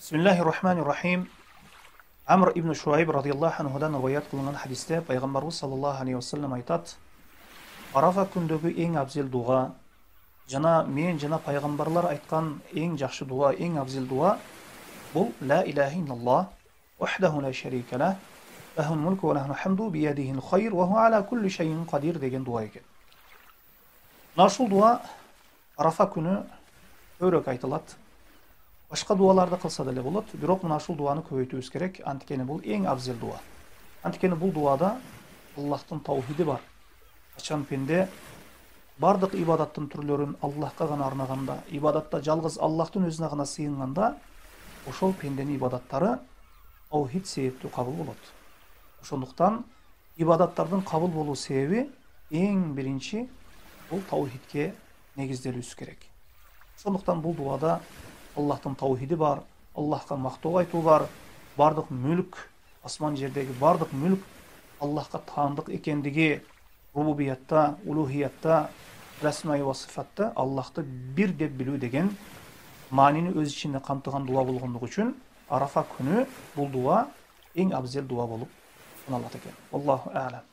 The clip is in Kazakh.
Bismillahirrahmanirrahim. Amr ibn Şuayb radıyallahu anhudan rivayet kılınan hadiste Peygamberimiz sallallahu aleyhi ve sellem aytat: Arafa күндөгү эң абзел дуа, жана пайгамбарлар айткан эң жакшы дуа, эң абзел дуа бул ла илаха илlallah вахдаху ла шарика лах, лахул мулку ва лахул хамду биядихил хайр ва хуа ала кулли шайин кадир деген дуа экен. Ушул дуа Arafa күнү көбүрөөк айтылат. Başka dualarda kılsa da болот, бирок мына ушул дуаны көбөйтүүбүз керек. Анткени бул эң абзел дуа. Анткени бул дуада Аллахтын таухиди бар. Качан пенде бардык ибадаттын түрлөрүн Аллахка гана арнаганда, ибадатта жалгыз Аллахтын өзүнө гана сыйынганда, ошол пенденин ибадаттары таухид себептүү кабыл болот. Ошондуктан ибадаттардын кабыл болуу себеби эң биринчи бул таухидке негизделүүсү керек. Ошондуктан бул дуада Allah'tan tavhidi var, Allah'a maqtoo aytуу бар, бардык мүлк, асман жердеги бардык мүлк Аллахка таандык экендиги, рубубиятта, улухиятта, расмай ва сифатта Аллахты бир деп билүү деген маанини өз ичинде камтыган дуа болгондугу үчүн Арафа күнү бул дуа эң абзел дуа болуп саналат экен. Аллаху а'лам.